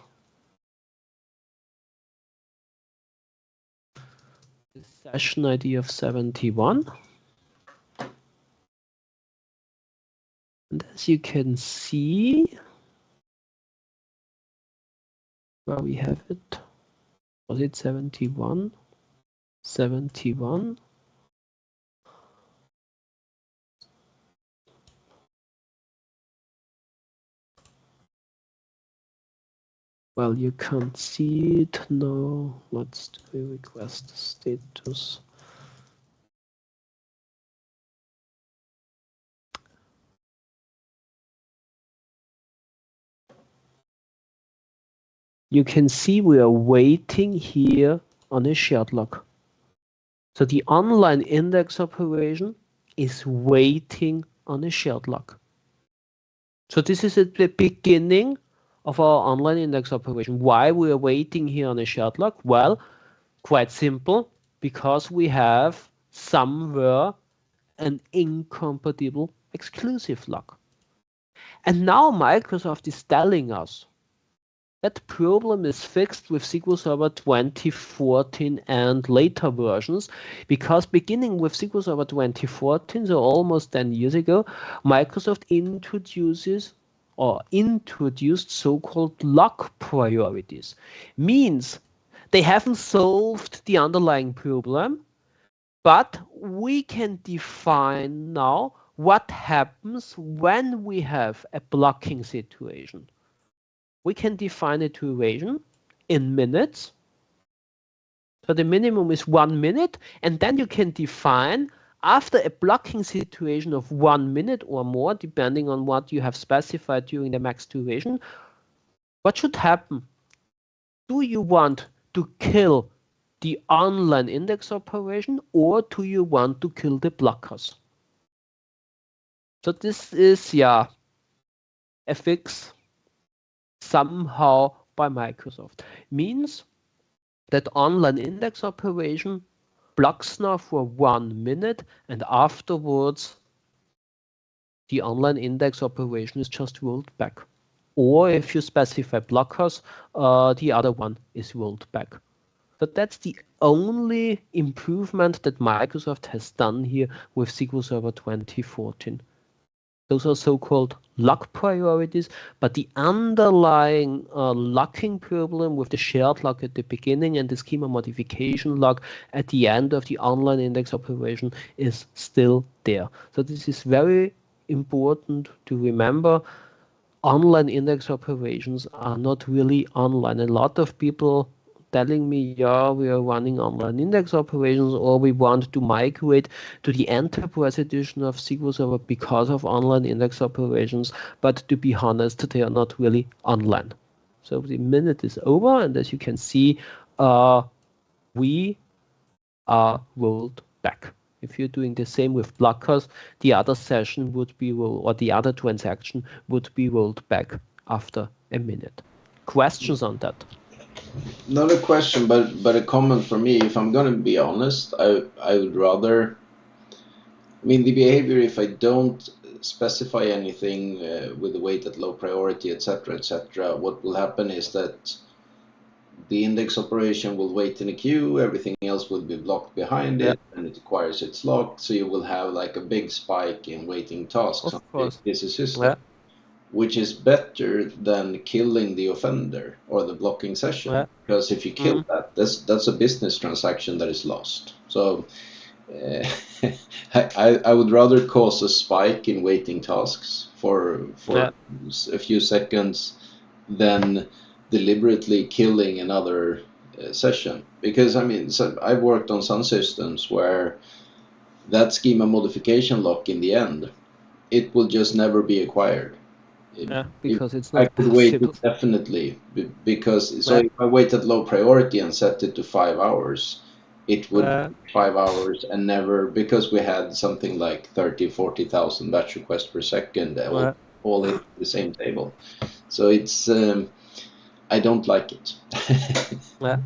The session ID of 71. And as you can see, where we have it, was it 71? 71. Well, you can't see it now. Let's do a request status. You can see we are waiting here on a shared log. So the online index operation is waiting on a shared log. So this is at the beginning of our online index operation. Why we are waiting here on a shared log? Well, quite simple, because we have somewhere an incompatible exclusive log. And now Microsoft is telling us that problem is fixed with SQL Server 2014 and later versions, because beginning with SQL Server 2014, so almost 10 years ago, Microsoft introduced so-called log priorities. Means they haven't solved the underlying problem, but we can define now what happens when we have a blocking situation. We can define a duration in minutes. So the minimum is 1 minute, and then you can define after a blocking situation of 1 minute or more, depending on what you have specified during the max duration, what should happen? Do you want to kill the online index operation, or do you want to kill the blockers? So this is, yeah, a fix somehow by Microsoft. Means that online index operation blocks now for 1 minute, and afterwards the online index operation is just rolled back. Or if you specify blockers, the other one is rolled back. But that's the only improvement that Microsoft has done here with SQL Server 2014. Those are so-called log priorities, but the underlying locking problem with the shared log at the beginning and the schema modification log at the end of the online index operation is still there. So this is very important to remember. Online index operations are not really online. A lot of people telling me, yeah, we are running online index operations, or we want to migrate to the enterprise edition of SQL Server because of online index operations, but to be honest, they are not really online. So the minute is over, and as you can see, we are rolled back. If you're doing the same with blockers, the other session would be rolled, or the other transaction would be rolled back after a minute. Questions on that? Not a question, but a comment for me. If I'm gonna be honest, I would rather. I mean, the behavior, if I don't specify anything with the weight at low priority, etc., what will happen is that the index operation will wait in a queue, everything else will be blocked behind it, and it acquires its lock, so you will have like a big spike in waiting tasks on the busy system, which is better than killing the offender or the blocking session, because if you kill that, that's a business transaction that is lost. So I would rather cause a spike in waiting tasks for a few seconds than deliberately killing another session. Because I mean, so I've worked on some systems where that schema modification lock in the end, it will just never be acquired. Yeah, If because it's I not could wait possible. it definitely, because so Yeah, if I wait at low priority and set it to 5 hours, it would yeah, be 5 hours and never, because we had something like 30,000-40,000 batch requests per second, yeah, all in the same table. So it's I don't like it. yeah.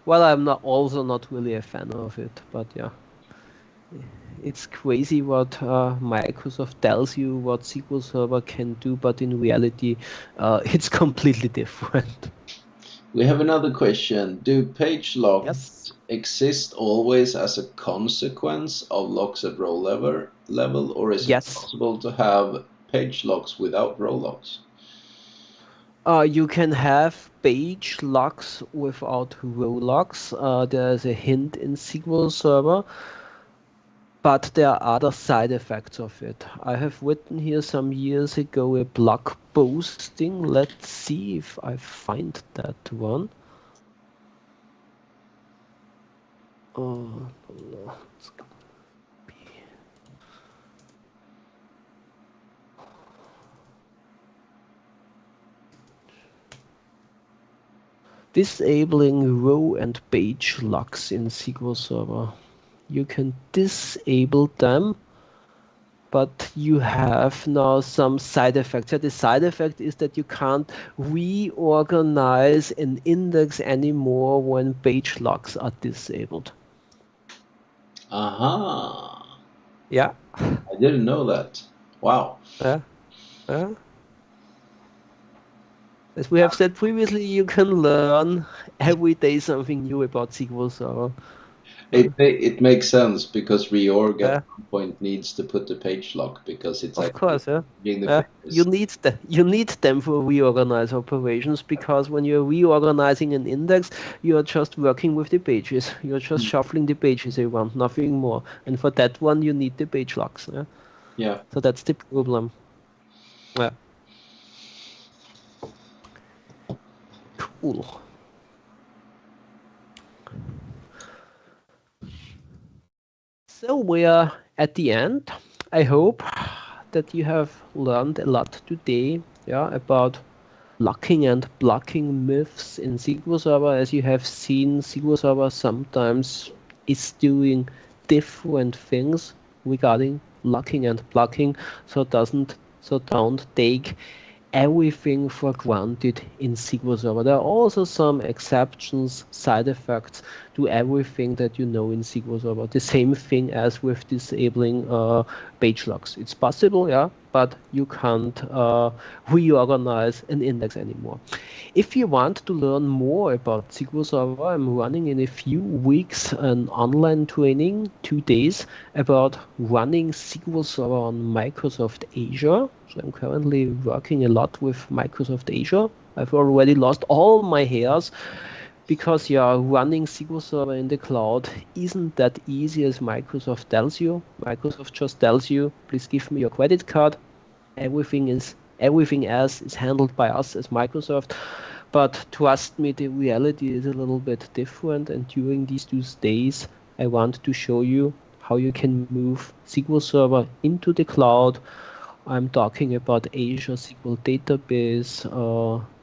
Well, I'm not also not really a fan of it, but yeah, it's crazy what Microsoft tells you what SQL Server can do, but in reality, it's completely different. We have another question. Do page locks Yes. exist always as a consequence of locks at row level, or is it Yes. possible to have page locks without row locks? You can have page locks without row locks. There's a hint in SQL Server, but there are other side effects of it. I have written here some years ago a blog posting. Let's see if I find that one. Oh, no. Disabling row and page locks in SQL Server. You can disable them, but you have now some side effects. Yeah, the side effect is that you can't reorganize an index anymore when page locks are disabled. Aha! Yeah, I didn't know that. Wow. yeah, yeah. As we have said previously, you can learn every day something new about SQL Server. It makes sense because reorg at Yeah, some point needs to put the page lock because it's of actually course, yeah. changing the You pages. need you need them for reorganize operations because when you're reorganizing an index, you are just working with the pages. You're just shuffling the pages around, nothing more. And for that one, you need the page locks. Yeah? Yeah. So that's the problem. Yeah. Cool. So we are at the end. I hope that you have learned a lot today, yeah, about locking and blocking myths in SQL Server. As you have seen, SQL Server sometimes is doing different things regarding locking and blocking, so don't take everything for granted in SQL Server. There are also some exceptions, side effects to everything that you know in SQL Server. The same thing as with disabling page locks. It's possible, yeah, but you can't reorganize an index anymore. If you want to learn more about SQL Server, I'm running in a few weeks an online training, 2 days, about running SQL Server on Microsoft Azure. So I'm currently working a lot with Microsoft Azure. I've already lost all my hairs because yeah, running SQL Server in the cloud isn't that easy as Microsoft tells you. Microsoft just tells you, please give me your credit card. Everything else is handled by us as Microsoft. But trust me, the reality is a little bit different. And during these 2 days, I want to show you how you can move SQL Server into the cloud. I'm talking about Azure SQL Database,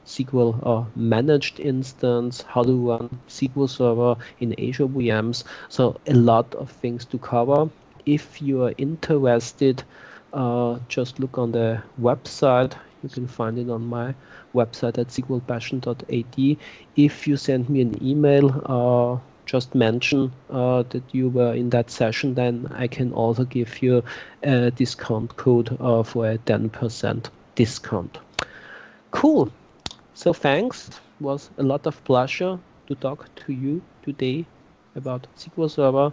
SQL managed instance, how to run SQL Server in Azure VMs. So a lot of things to cover. If you are interested, just look on the website. You can find it on my website at SQLpassion.at. If you send me an email, just mention that you were in that session, then I can also give you a discount code for a 10% discount. Cool. So thanks. It was a lot of pleasure to talk to you today about SQL Server.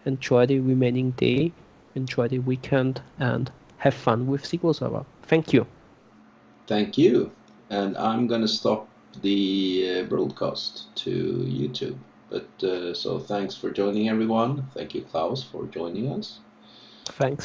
Enjoy the remaining day, enjoy the weekend, and have fun with SQL Server. Thank you. Thank you. And I'm gonna stop the broadcast to YouTube. But so thanks for joining everyone. Thanks, Klaus, for joining us. Thanks